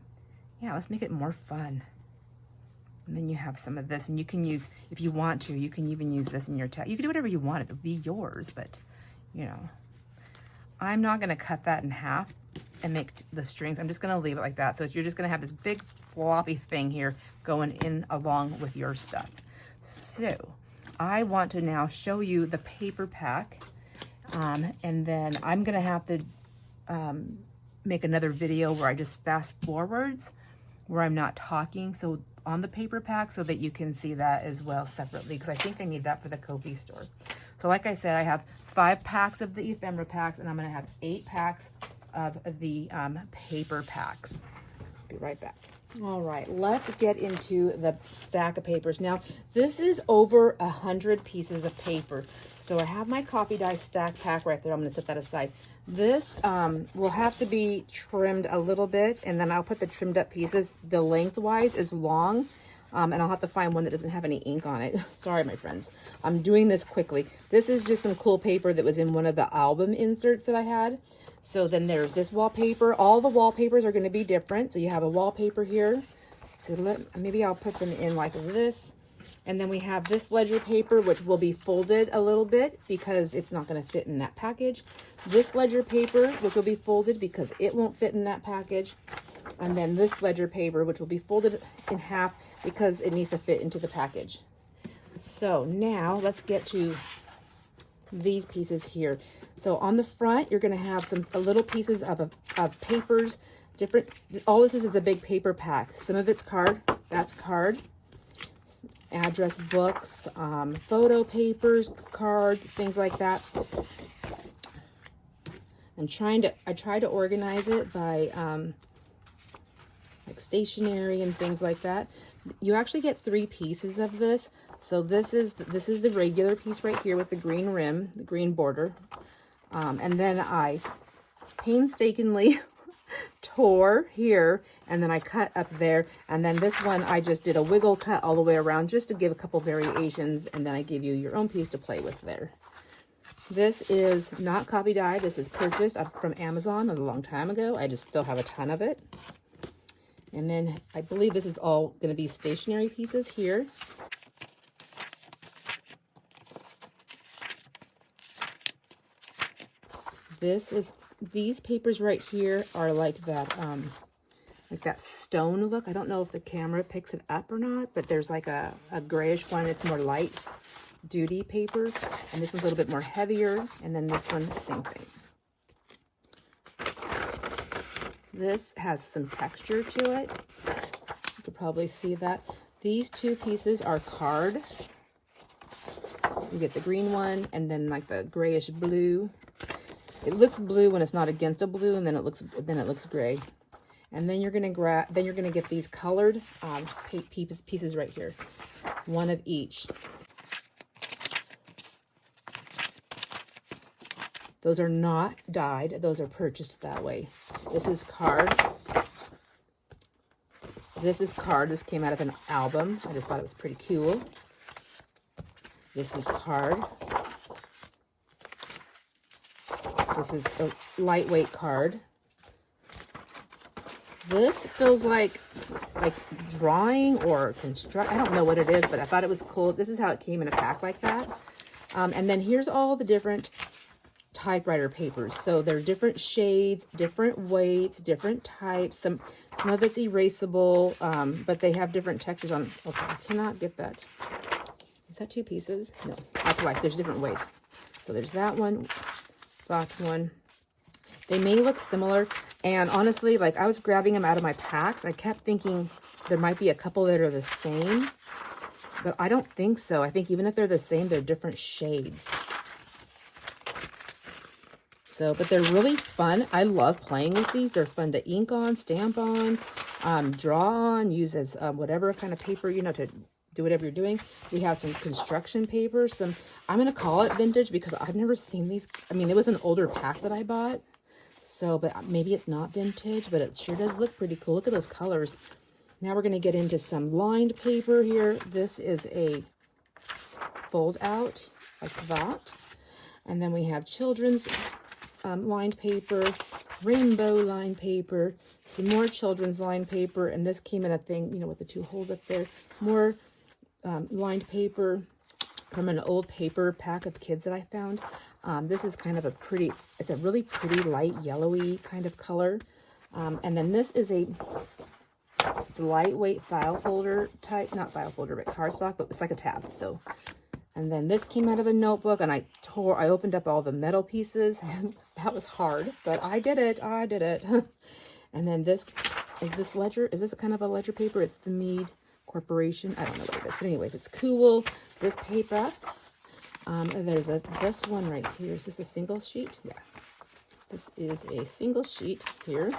Yeah, let's make it more fun. And then you have some of this, and you can use, if you want to, you can even use this in your tag. You can do whatever you want. It'll be yours, but you know, I'm not going to cut that in half and make the strings. I'm just going to leave it like that. So you're just going to have this big floppy thing here going in along with your stuff. So I want to now show you the paper pack. And then I'm going to have to make another video where I just fast forwards, where I'm not talking. So on the paper pack, so that you can see that as well separately, because I think I need that for the Ko-fi store. So like I said, I have 5 packs of the ephemera packs, and I'm going to have 8 packs of the paper packs. Be right back. All right, let's get into the stack of papers. Now, this is over 100 pieces of paper. So I have my copy die stack pack right there. I'm going to set that aside. This will have to be trimmed a little bit, and then I'll put the trimmed up pieces. The lengthwise is long, and I'll have to find one that doesn't have any ink on it. Sorry, my friends. I'm doing this quickly. This is just some cool paper that was in one of the album inserts that I had. So then there's this wallpaper. All the wallpapers are going to be different. So you have a wallpaper here. So maybe I'll put them in like this. And then we have this ledger paper, which will be folded a little bit because it's not going to fit in that package. This ledger paper, which will be folded because it won't fit in that package. And then this ledger paper, which will be folded in half because it needs to fit into the package. So now let's get to these pieces here. So on the front, you're going to have a little pieces of papers, different. All this is a big paper pack. Some of it's card. That's card. Address books, photo papers, cards, things like that. I try to organize it by like stationery and things like that. You actually get 3 pieces of this. So this is the regular piece right here with the green rim, the green border. And then I painstakingly tore here, and then I cut up there, and then this one I just did a wiggle cut all the way around just to give a couple variations, and then I give you your own piece to play with there. This is not copy dye. This is purchased from Amazon a long time ago. I just still have a ton of it. And then I believe this is all going to be stationery pieces here. These papers right here are like that stone look. I don't know if the camera picks it up or not, but there's like a grayish one. It's more light duty paper, and this one's a little bit more heavier, and then this one, same thing. This has some texture to it. You could probably see that. These two pieces are card. You get the green one, and then like the grayish blue. It looks blue when it's not against a blue, and then it looks gray. And then you're gonna get these colored pieces right here, one of each. Those are not dyed; those are purchased that way. This is card. This is card. This came out of an album. I just thought it was pretty cool. This is card. This is a lightweight card. This feels like drawing or construct. I don't know what it is, but I thought it was cool. This is how it came in a pack like that. And then here's all the different typewriter papers. So they're different shades, different weights, different types. Some of it's erasable, but they have different textures on. Okay, I cannot get that. Is that two pieces? No, that's why. So there's different weights. So there's that one. That one. They may look similar, and honestly, like I was grabbing them out of my packs, I kept thinking there might be a couple that are the same, but I don't think so. I think even if they're the same, they're different shades. So, but they're really fun. I love playing with these. They're fun to ink on, stamp on, draw on, use as whatever kind of paper, you know, to do whatever you're doing. We have some construction paper, I'm going to call it vintage because I've never seen these. I mean, it was an older pack that I bought. So, but maybe it's not vintage, but it sure does look pretty cool. Look at those colors. Now we're going to get into some lined paper here. This is a fold out like that. And then we have children's lined paper, rainbow lined paper, some more children's lined paper. And this came in a thing, you know, with the two holes up there. More lined paper from an old paper pack of kids that I found. This is kind of it's a really pretty light yellowy kind of color. And then this is it's a lightweight file folder type, not file folder, but cardstock, but it's like a tab. So, and then this came out of a notebook, and I opened up all the metal pieces, and that was hard, but I did it. And then this ledger. Is this kind of a ledger paper? It's the Mead Corporation. I don't know what it is, but anyways, it's cool. This paper. There's this one right here. Is this a single sheet? Yeah. This is a single sheet here.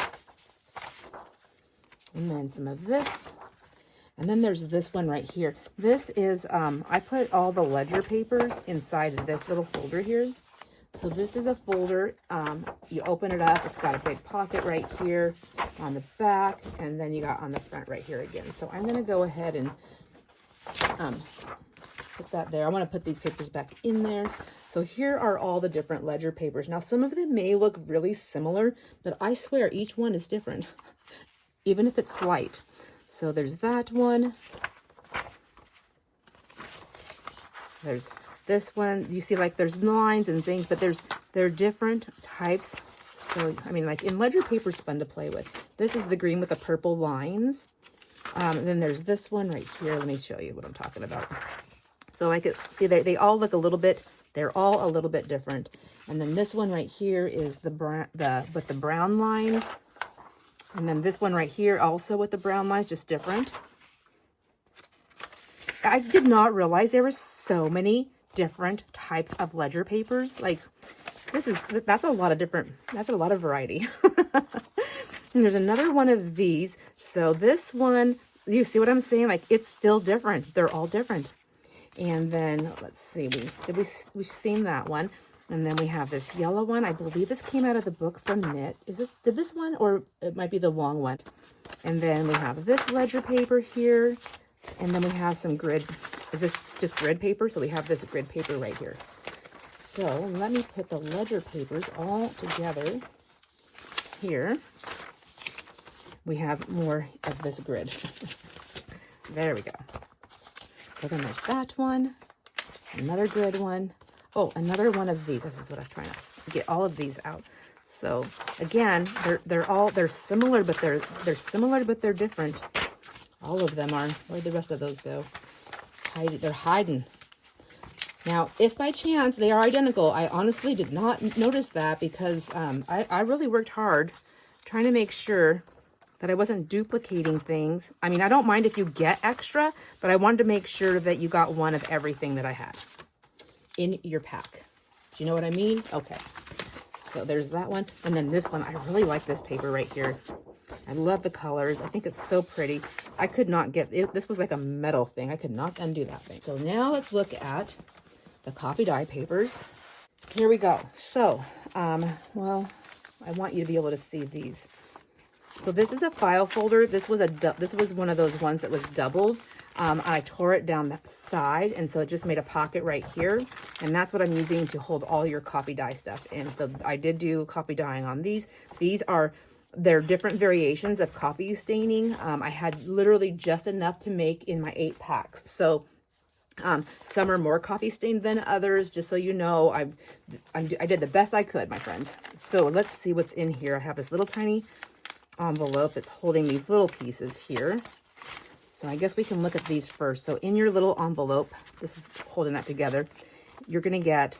And then some of this. And then there's this one right here. This is, I put all the ledger papers inside of this little folder here. So this is a folder. You open it up. It's got a big pocket right here on the back. And then you got on the front right here again. So I'm going to go ahead and put that there. I want to put these papers back in there. So here are all the different ledger papers. Now, some of them may look really similar, but I swear each one is different, even if it's slight. So there's that one. There's this one. You see, like, there's lines and things, but they're different types. So, I mean, like, in ledger paper is fun to play with. This is the green with the purple lines. And then there's this one right here. Let me show you what I'm talking about. So like see, they all look a little bit, they're all a little bit different. And then this one right here is with the brown lines. And then this one right here also with the brown lines, just different. I did not realize there were so many different types of ledger papers. Like that's a lot of variety. And there's another one of these. So this one, you see what I'm saying? Like it's still different. They're all different. And then let's see, we've seen that one. And then we have this yellow one. I believe this came out of the book from Knit. Did this one, or it might be the long one? And then we have this ledger paper here. And then we have some grid. Is this just grid paper? So we have this grid paper right here. So let me put the ledger papers all together here. We have more of this grid. There we go. So then there's that one, another grid one. Oh, another one of these. This is what I was trying to get all of these out. So again, they're similar, but they're similar, but they're different. All of them are. Where'd the rest of those go? They're hiding. Now, if by chance they are identical, I honestly did not notice that because I really worked hard trying to make sure that I wasn't duplicating things. I mean, I don't mind if you get extra, but I wanted to make sure that you got one of everything that I had in your pack. Do you know what I mean? Okay. So there's that one. And then this one, I really like this paper right here. I love the colors. I think it's so pretty. I could not get it. This was like a metal thing. I could not undo that thing. So now let's look at the coffee dye papers. Here we go. So, well, I want you to be able to see these. So this is a file folder. This was one of those ones that was doubled. I tore it down the side, and so it just made a pocket right here. And that's what I'm using to hold all your coffee dye stuff in. So I did do coffee dyeing on these. They're different variations of coffee staining. I had literally just enough to make in my 8 packs. So some are more coffee stained than others, just so you know. I did the best I could, my friends. So let's see what's in here. I have this little tiny envelope that's holding these little pieces here. So I guess we can look at these first. So in your little envelope, this is holding that together, you're going to get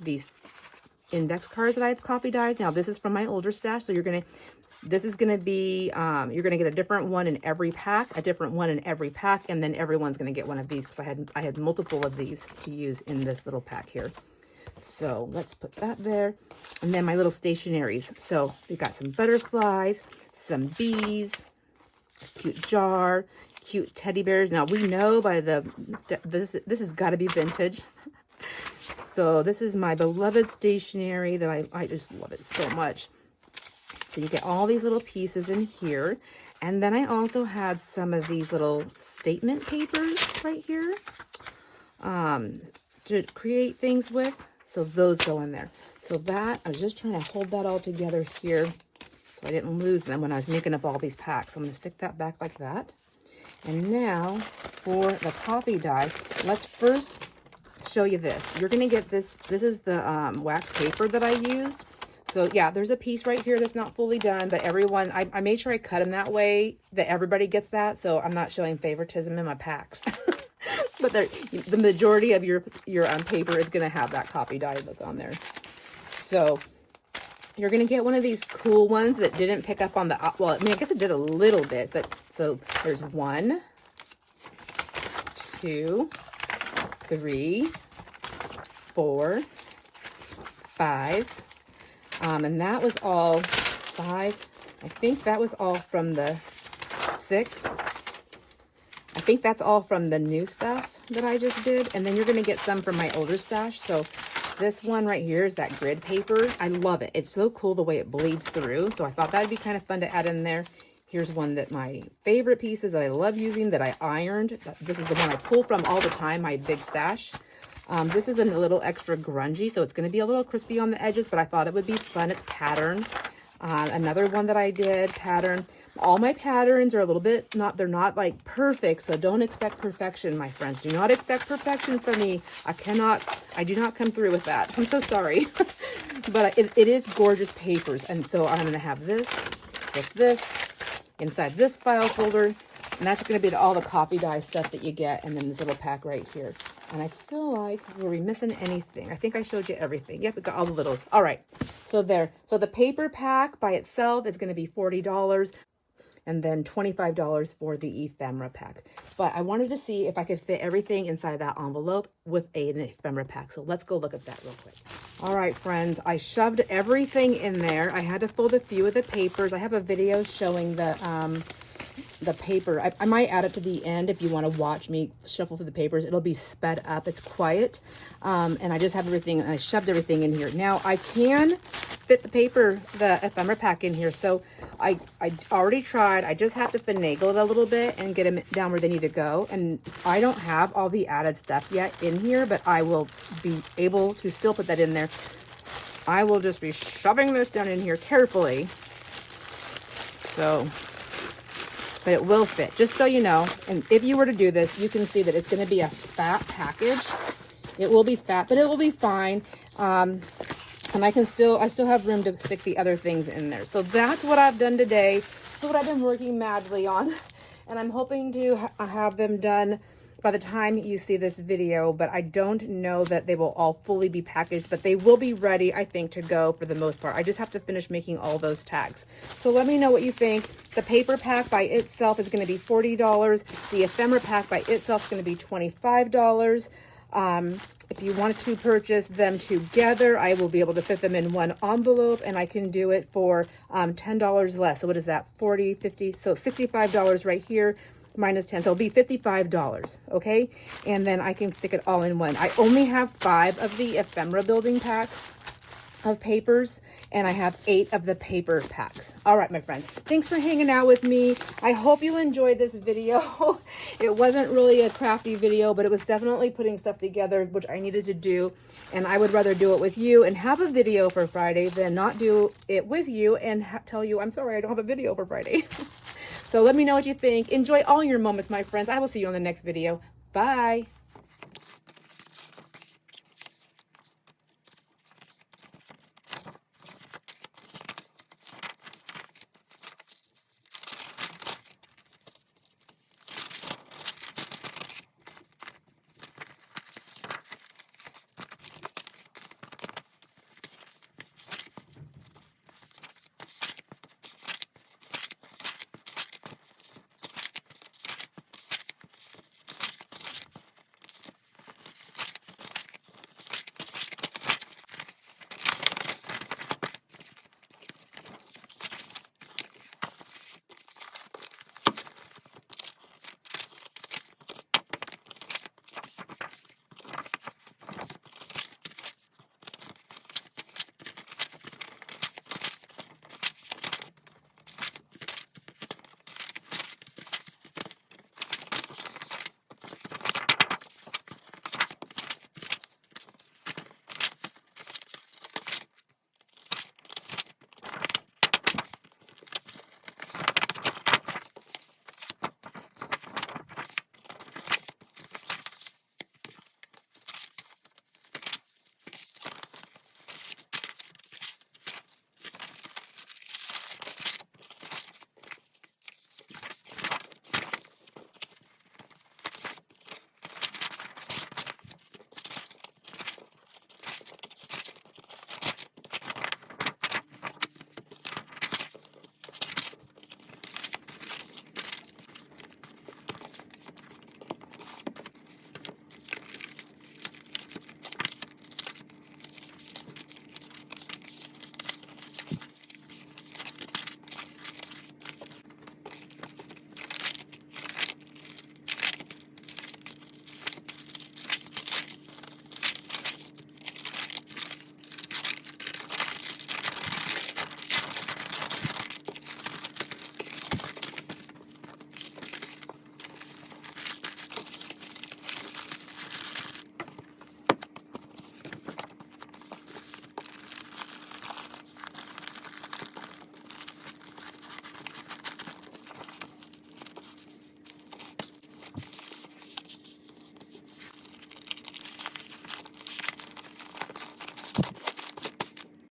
these index cards that I've coffee dyed. Now this is from my older stash, so this is going to be, you're going to get a different one in every pack, and then everyone's going to get one of these because I had multiple of these to use in this little pack here. So let's put that there. And then my little stationaries. So we got some butterflies, some bees, a cute jar, cute teddy bears. Now we know by this has got to be vintage. So this is my beloved stationery that I just love it so much. So you get all these little pieces in here. And then I also had some of these little statement papers right here to create things with. So those go in there. So that, I was just trying to hold that all together here so I didn't lose them when I was making up all these packs. So I'm going to stick that back like that. And now for the coffee dye, let's first show you this. You're going to get this. This is the wax paper that I used. So yeah, there's a piece right here that's not fully done, but everyone, I made sure I cut them that way that everybody gets that. So I'm not showing favoritism in my packs. But the majority of your paper is going to have that coffee dye look on there. So you're going to get one of these cool ones that didn't pick up on the, well, I mean, I guess it did a little bit, but so there's 1, 2, 3, 4, 5. And that was all 5. I think that was all from the 6. I think that's all from the new stuff that I just did. And then you're going to get some from my older stash. So this one right here is that grid paper. I love it. It's so cool the way it bleeds through. So I thought that'd be kind of fun to add in there. Here's one that my favorite pieces that I love using that I ironed. This is the one I pull from all the time, my big stash. This is a little extra grungy, so it's going to be a little crispy on the edges, but I thought it would be fun. It's pattern. Another one that I did, pattern. All my patterns are a little bit, they're not like perfect, so don't expect perfection, my friends. Do not expect perfection from me. I do not come through with that. I'm so sorry. But it is gorgeous papers, and so I'm going to have this with this inside this file folder, and that's going to be all the coffee dye stuff that you get, and then this little pack right here. And I feel like, were we missing anything? I think I showed you everything. Yep, we got all the littles. All right, so there. So the paper pack by itself is going to be $40, and then $25 for the ephemera pack. But I wanted to see if I could fit everything inside that envelope with an ephemera pack. So let's go look at that real quick. All right, friends, I shoved everything in there. I had to fold a few of the papers. I have a video showing the the paper. I might add it to the end if you want to watch me shuffle through the papers. It'll be sped up. It's quiet. And I just have everything, and I shoved everything in here. Now, I can fit the paper, the ephemera pack in here. So I already tried. I just have to finagle it a little bit and get them down where they need to go. And I don't have all the added stuff yet in here, but I will be able to still put that in there. I will just be shoving this down in here carefully. So, but it will fit, just so you know. And if you were to do this, you can see that it's going to be a fat package. It will be fat, but it will be fine. And I still have room to stick the other things in there. So that's what I've done today. That's what I've been working madly on. And I'm hoping to have them done by the time you see this video, but I don't know that they will all fully be packaged, but they will be ready, I think, to go for the most part. I just have to finish making all those tags. So let me know what you think. The paper pack by itself is going to be $40. The ephemera pack by itself is going to be $25. If you want to purchase them together, I will be able to fit them in one envelope, and I can do it for $10 less. So what is that? 40, 50, so $65 right here. Minus 10, so it'll be $55, okay? And then I can stick it all in one. I only have 5 of the ephemera building packs of papers, and I have 8 of the paper packs. All right, my friends, thanks for hanging out with me. I hope you enjoyed this video. It wasn't really a crafty video, but it was definitely putting stuff together, which I needed to do, and I would rather do it with you and have a video for Friday than not do it with you and tell you, I'm sorry, I don't have a video for Friday. So let me know what you think. Enjoy all your moments, my friends. I will see you on the next video. Bye.